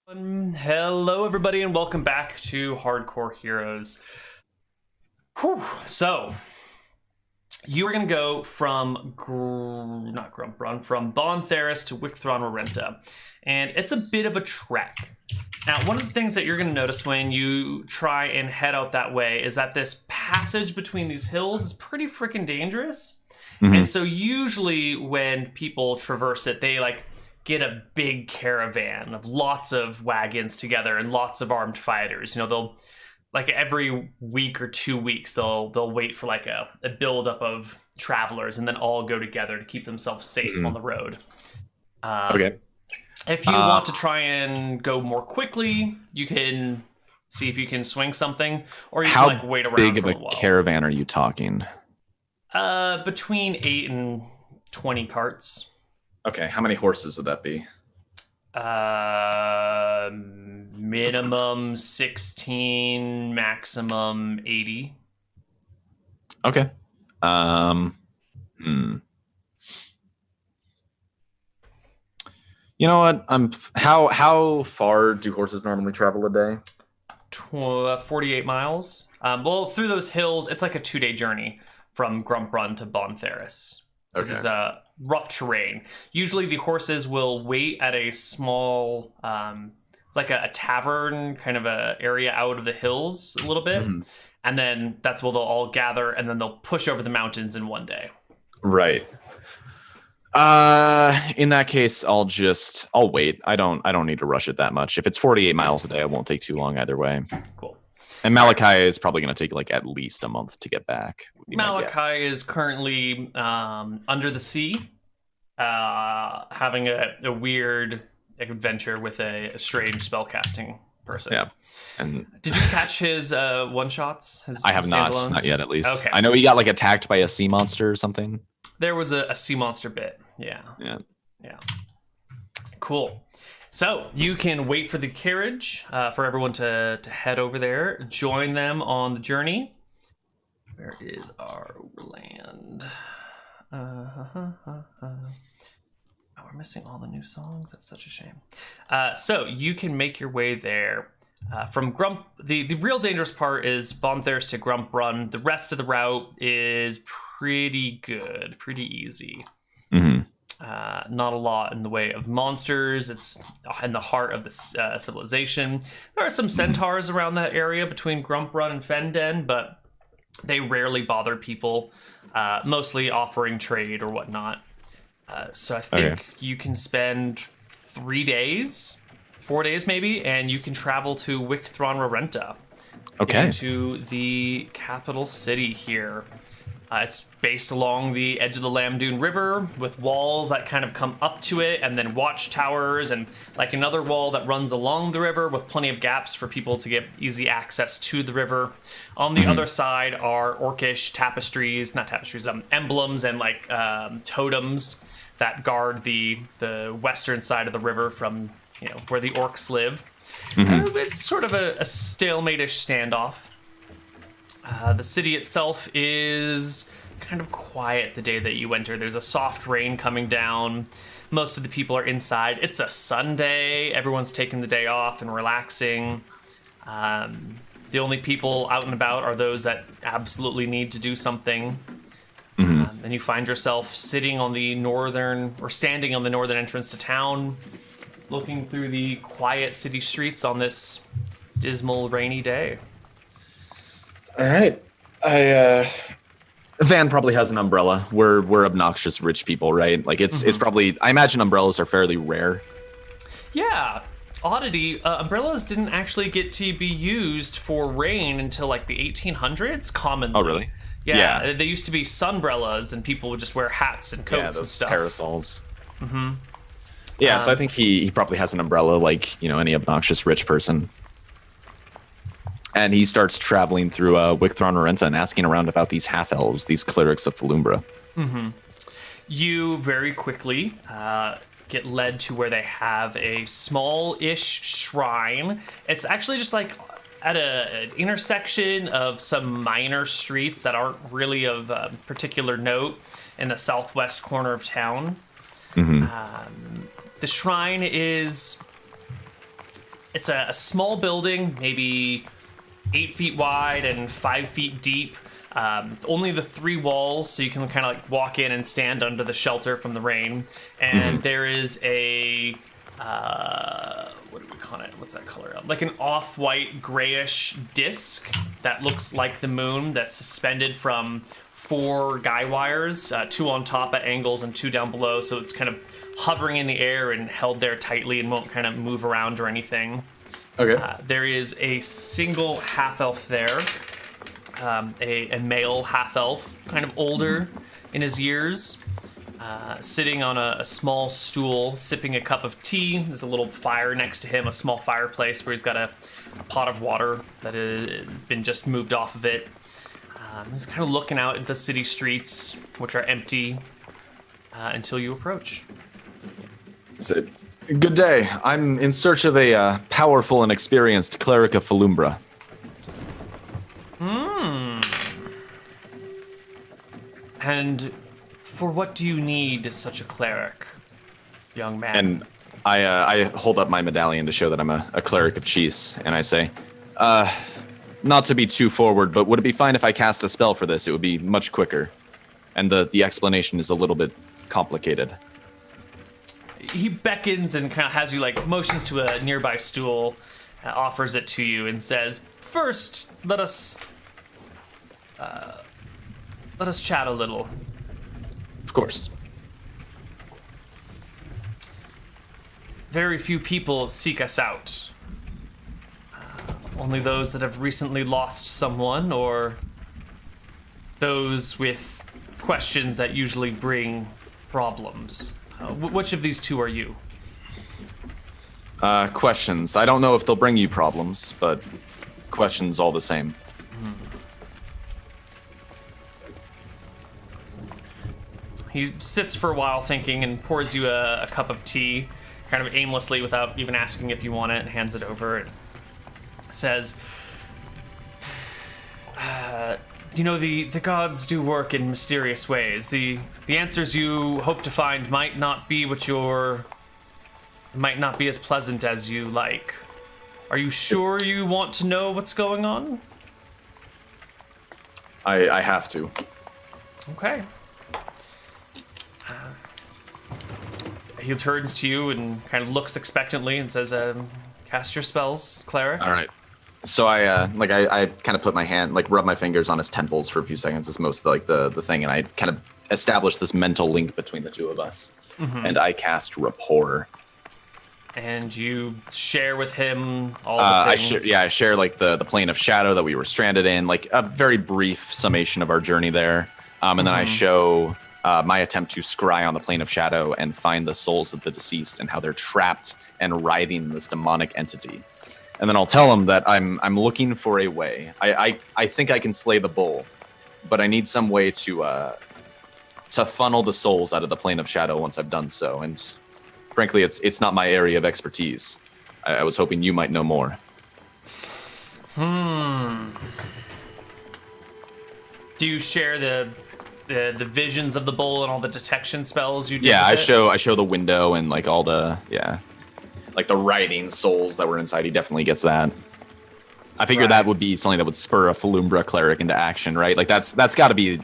Hello, everybody, and welcome back to Hardcore Heroes. Whew. So, you are going to go from, not Grumprun, from Bontheris to Wicthron Rorenta, and it's a bit of a trek. Now, one of the things that you're going to notice when you try and head out that way is that this passage between these hills is pretty freaking dangerous. And so usually when people traverse it, they get a big caravan of lots of wagons together and lots of armed fighters. You know, they'll every week or 2 weeks they'll wait for a buildup of travelers and then all go together to keep themselves safe on the road. Okay. If you want to try and go more quickly, you can see if you can swing something, or you can wait around for a while. How big of a caravan are you talking? Between 8 and 20 carts. Okay, how many horses would that be? Minimum 16, maximum 80. Okay. You know what? How far do horses normally travel a day? 48 miles. Well, through those hills, it's like a 2-day journey from Grumprun to Bontheris. This is a rough terrain. Usually the horses will wait at a small, it's like a tavern kind of a area out of the hills a little bit. And then that's where they'll all gather, and then they'll push over the mountains in one day. Right. In that case, I'll wait. I don't need to rush it that much. If it's 48 miles a day, it won't take too long either way. Cool. And Malachi is probably going to take at least a month to get back. Malachi is currently under the sea, having a weird adventure with a strange spellcasting person. Yeah. And did you catch his one-shots? I have not yet, at least. Okay. I know he got attacked by a sea monster or something. There was a sea monster bit. Yeah. Cool. So you can wait for the carriage for everyone to head over there, join them on the journey. Where is our land? Oh, we're missing all the new songs. That's such a shame. So you can make your way there. From the real dangerous part is Bontheris to Grumprun. The rest of the route is pretty good, pretty easy. Not a lot in the way of monsters. It's in the heart of the civilization. There are some centaurs around that area between Grumprun and Fenden, but they rarely bother people, mostly offering trade or whatnot. So I think you can spend 3 days, 4 days maybe, and you can travel to Wicthron Rorenta. To the capital city here. It's based along the edge of the Lamdoon River with walls that kind of come up to it, and then watchtowers and another wall that runs along the river with plenty of gaps for people to get easy access to the river. On the other side are orcish emblems and totems that guard the western side of the river from where the orcs live. It's sort of a stalemate-ish standoff. The city itself is kind of quiet the day that you enter. There's a soft rain coming down. Most of the people are inside. It's a Sunday. Everyone's taking the day off and relaxing. The only people out and about are those that absolutely need to do something. And you find yourself standing on the northern entrance to town, looking through the quiet city streets on this dismal, rainy day. All right. Van probably has an umbrella. We're obnoxious rich people, right? It's probably, I imagine umbrellas are fairly rare. Yeah. Oddity, umbrellas didn't actually get to be used for rain until the 1800s commonly. Oh, really? Yeah. They used to be sunbrellas, and people would just wear hats and coats and stuff. Parasols. Yeah, so I think he probably has an umbrella like any obnoxious rich person. And he starts traveling through Wicthron Rorenta and asking around about these half-elves, these clerics of Falumbra. You very quickly get led to where they have a small-ish shrine. It's actually just at an intersection of some minor streets that aren't really of particular note in the southwest corner of town. The shrine is It's a small building, maybe 8 feet wide and 5 feet deep. Only the 3 walls, so you can kind of like walk in and stand under the shelter from the rain. And there is a what do we call it? What's that color? Like an off-white grayish disc that looks like the moon that's suspended from 4 guy wires, 2 on top at angles and 2 down below. So it's kind of hovering in the air and held there tightly and won't kind of move around or anything. Okay. There is a single half-elf there, a male half-elf, kind of older in his years, sitting on a small stool, sipping a cup of tea. There's a little fire next to him, a small fireplace where he's got a pot of water that has been just moved off of it. He's kind of looking out at the city streets, which are empty, until you approach. Good day. I'm in search of a powerful and experienced cleric of Falumbra. And for what do you need such a cleric, young man? And I hold up my medallion to show that I'm a cleric of Cheese, and I say, not to be too forward, but would it be fine if I cast a spell for this? It would be much quicker. And the explanation is a little bit complicated. He beckons and kind of has you like motions to a nearby stool, offers it to you, and says, "First, let us chat a little." Of course. Very few people seek us out. Only those that have recently lost someone, or those with questions that usually bring problems. Which of these 2 are you? Questions. I don't know if they'll bring you problems, but questions all the same. He sits for a while thinking and pours you a cup of tea, kind of aimlessly without even asking if you want it, and hands it over and says, you know, the gods do work in mysterious ways. The answers you hope to find might not be as pleasant as you like. Are you sure you want to know what's going on? I have to. Okay. He turns to you and kind of looks expectantly and says, cast your spells, cleric. All right. So I kind of put my hand, like rub my fingers on his temples for a few seconds. Is most like the thing, and I kind of establish this mental link between the 2 of us. And I cast rapport. And you share with him all the things. I share like the plane of shadow that we were stranded in, like a very brief summation of our journey there. And then I show my attempt to scry on the plane of shadow and find the souls of the deceased and how they're trapped and writhing this demonic entity. And then I'll tell him that I'm looking for a way. I think I can slay the bull, but I need some way to funnel the souls out of the plane of shadow once I've done so. And frankly, it's not my area of expertise. I was hoping you might know more. Do you share the visions of the bull and all the detection spells you did? Yeah, with I show the window and like all the like the writhing souls that were inside. He definitely gets that. I figure that would be something that would spur a Falumbra cleric into action, right? Like that's got to be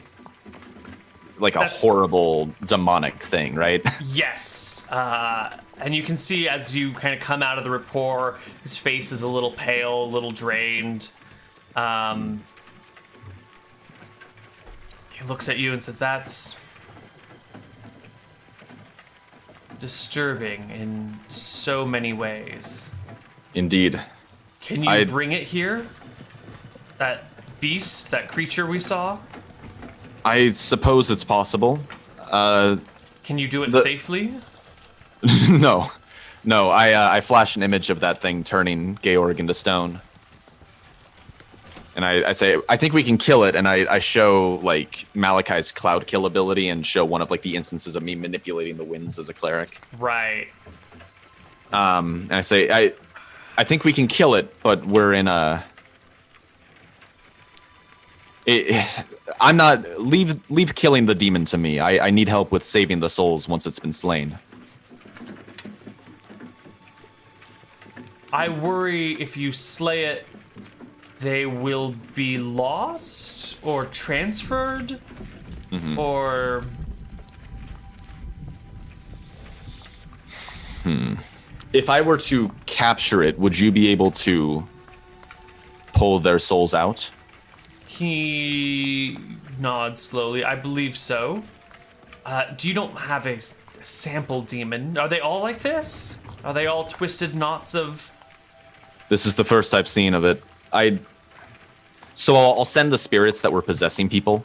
like that's horrible demonic thing, right? Yes. And you can see as you kind of come out of the rapport, his face is a little pale, a little drained. He looks at you and says, "That's disturbing in so many ways." Indeed. Can you bring it here? That beast, that creature we saw? I suppose it's possible. Can you do it safely? No. I flash an image of that thing turning Georg into stone. And I say, I think we can kill it, and I show, like, Malachi's cloud kill ability and show one of, like, the instances of me manipulating the winds as a cleric. Right. And I say, I think we can kill it, but we're in a... I'm not... Leave killing the demon to me. I need help with saving the souls once it's been slain. I worry if you slay it, they will be lost or transferred, or... If I were to capture it, would you be able to pull their souls out? He nods slowly. I believe so. You don't have a sample demon. Are they all like this? Are they all twisted knots of... This is the first I've seen of it. So I'll send the spirits that were possessing people.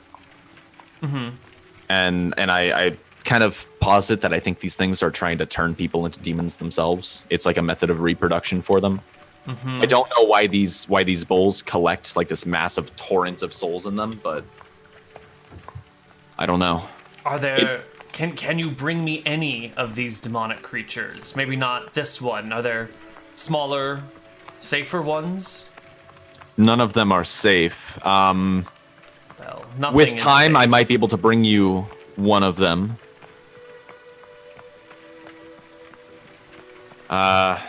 And I kind of posit that I think these things are trying to turn people into demons themselves. It's like a method of reproduction for them. I don't know why these bowls collect like this massive torrent of souls in them, but I don't know. Are there... Can you bring me any of these demonic creatures? Maybe not this one. Are there smaller, safer ones? None of them are safe. Well, nothing With is time, safe. I might be able to bring you one of them. I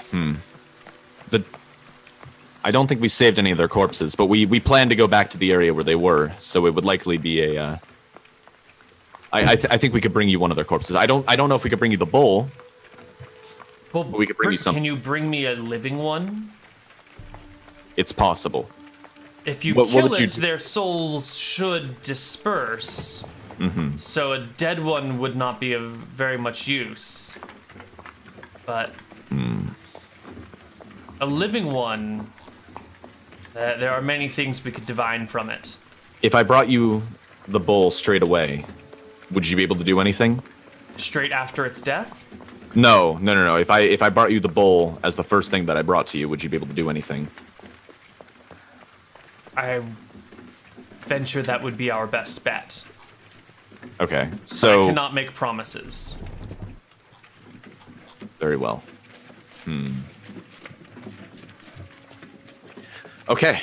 don't think we saved any of their corpses, but we plan to go back to the area where they were, so it would likely be a... I think we could bring you one of their corpses. I don't know if we could bring you the bowl. Well, but we could bring you some. Can you bring me a living one? It's possible. If you What kill would you it, do? their souls should disperse. So a dead one would not be of very much use. But a living one, there are many things we could divine from it. If I brought you the bowl straight away, would you be able to do anything? Straight after its death? No. If I brought you the bowl as the first thing that I brought to you, would you be able to do anything? I venture that would be our best bet. Okay, I so cannot make promises. very well. Okay.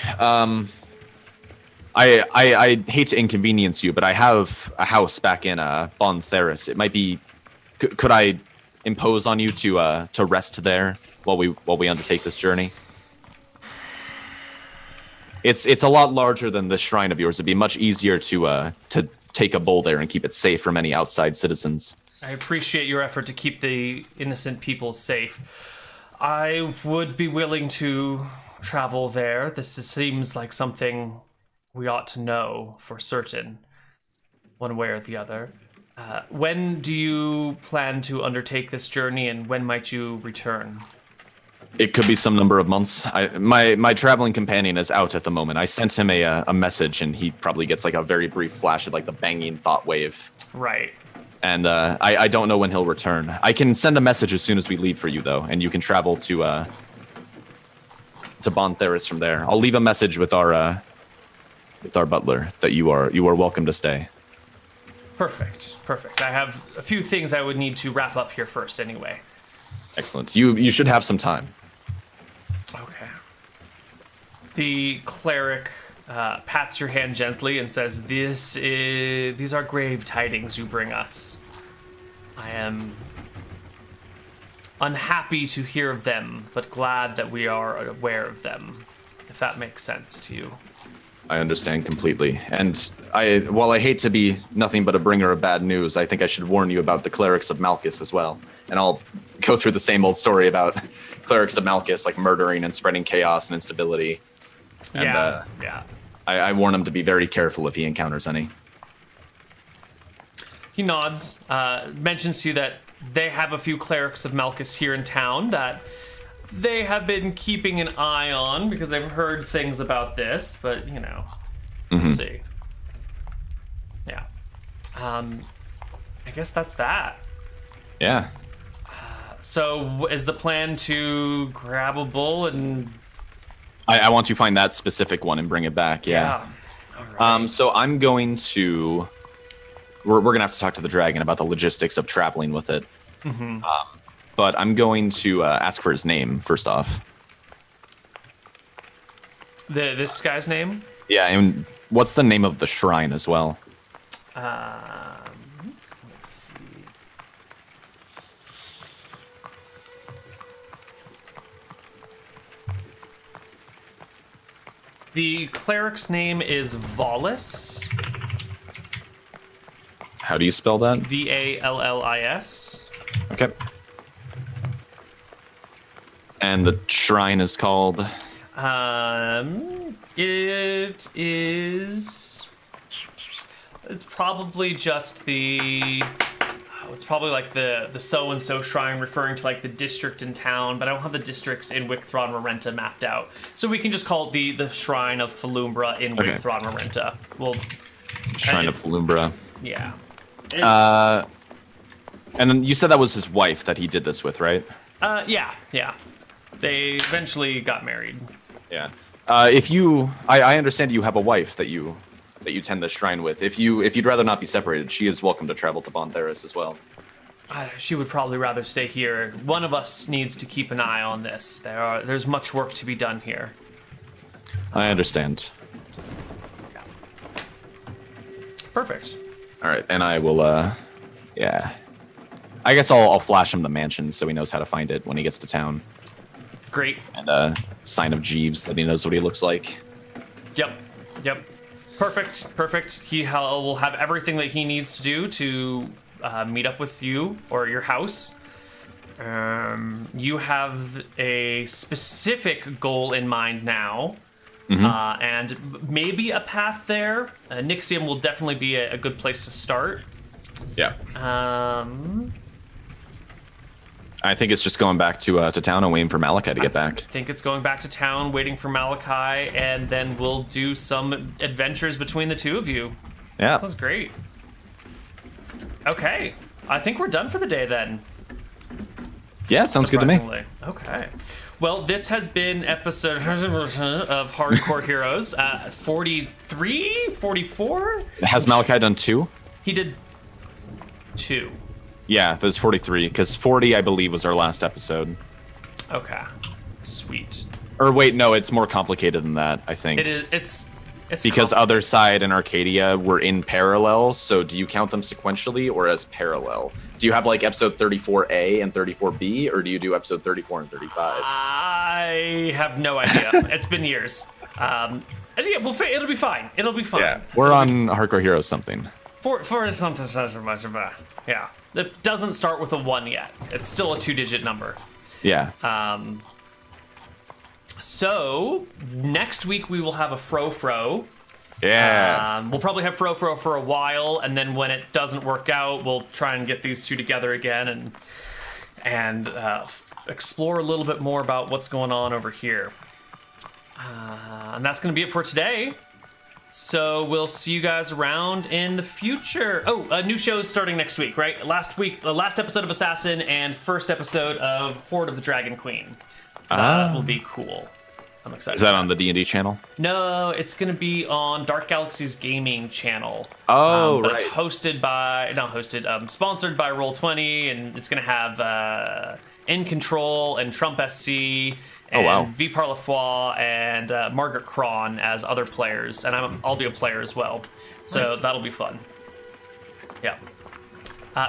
I hate to inconvenience you, but I have a house back in Bon Theris. It might be. Could I impose on you to rest there while we undertake this journey? It's a lot larger than this shrine of yours. It'd be much easier to take a bowl there and keep it safe from any outside citizens. I appreciate your effort to keep the innocent people safe. I would be willing to travel there. This seems like something we ought to know for certain, one way or the other. When do you plan to undertake this journey, and when might you return? It could be some number of months. My traveling companion is out at the moment. I sent him a message, and he probably gets like a very brief flash of like the banging thought wave. Right. And I don't know when he'll return. I can send a message as soon as we leave for you, though, and you can travel to Bon Theris from there. I'll leave a message with our butler that you are welcome to stay. Perfect. I have a few things I would need to wrap up here first anyway. Excellent. You should have some time. Okay. The cleric pats your hand gently and says, these are grave tidings you bring us. I am unhappy to hear of them, but glad that we are aware of them, if that makes sense to you. I understand completely. And while I hate to be nothing but a bringer of bad news, I think I should warn you about the clerics of Malchus as well. And I'll go through the same old story about clerics of Malchus, like murdering and spreading chaos and instability. And, yeah. I warn him to be very careful if he encounters any. He nods, mentions to you that they have a few clerics of Malchus here in town that they have been keeping an eye on because they've heard things about this, but, we'll see. Yeah. I guess that's that. Yeah. So is the plan to grab a bull and... I want to find that specific one and bring it back, yeah. All right. So I'm going to... We're going to have to talk to the dragon about the logistics of traveling with it. But I'm going to ask for his name, first off. This guy's name? Yeah, and what's the name of the shrine as well? Let's see. The cleric's name is Vallis. How do you spell that? Vallis. Okay. And the shrine is called? It is... It's probably just the... It's probably like the so-and-so shrine, referring to like the district in town, but I don't have the districts in Wicthron Marenta mapped out. So we can just call it the Shrine of Falumbra in Wicthron Marenta. Well, Shrine of Falumbra. Yeah. And then you said that was his wife that he did this with, right? Yeah. They eventually got married. Yeah. I understand you have a wife that you tend the shrine with. If you'd rather not be separated, she is welcome to travel to Bontheris as well. She would probably rather stay here. One of us needs to keep an eye on this. There's much work to be done here. I understand. Perfect. All right, and I will. Yeah. I guess I'll flash him the mansion so he knows how to find it when he gets to town. Great. And a sign of Jeeves that he knows what he looks like. Yep. Perfect. He will have everything that he needs to do to meet up with you or your house. You have a specific goal in mind now, and maybe a path there. Nixium will definitely be a good place to start. Yeah. I think it's just going back to town and waiting for Malachi to get back. I think it's going back to town, waiting for Malachi, and then we'll do some adventures between the two of you. Yeah. Sounds great. Okay. I think we're done for the day then. Yeah, sounds good to me. Okay. Well, this has been episode of Hardcore Heroes. 43? 44? Has Malachi done 2? He did 2. Yeah, there's 43, because 40, I believe, was our last episode. Okay. Sweet. Or wait, no, it's more complicated than that, I think. It is. It's because Other Side and Arcadia were in parallel, so do you count them sequentially or as parallel? Do you have like episode 34A and 34B, or do you do episode 34 and 35? I have no idea. It's been years. And yeah, it'll be fine. It'll be fine. Yeah, we're on Hardcore Heroes something. For something so much about. Yeah. It doesn't start with a 1 yet. It's still a 2-digit number. Yeah. So next week we will have a Fro. Yeah. We'll probably have Fro for a while, and then when it doesn't work out, we'll try and get these two together again and explore a little bit more about what's going on over here. And that's going to be it for today. So we'll see you guys around in the future. Oh, a new show is starting next week, right? Last episode of Assassin and first episode of Horde of the Dragon Queen. That will be cool. I'm excited. Is that on the D&D channel? No, it's going to be on Dark Galaxy's gaming channel. Oh, but right. It's sponsored by Roll20, and it's going to have In Control and Trump SC. And V. Parlefoy and Margaret Cron as other players, and I'll be a player as well. So nice. That'll be fun. Yeah.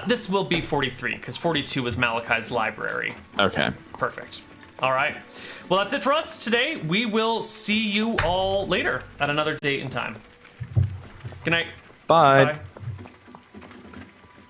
This will be 43, because 42 was Malachi's library. Okay. Perfect. All right. Well, that's it for us today. We will see you all later at another date and time. Good night. Bye. Bye.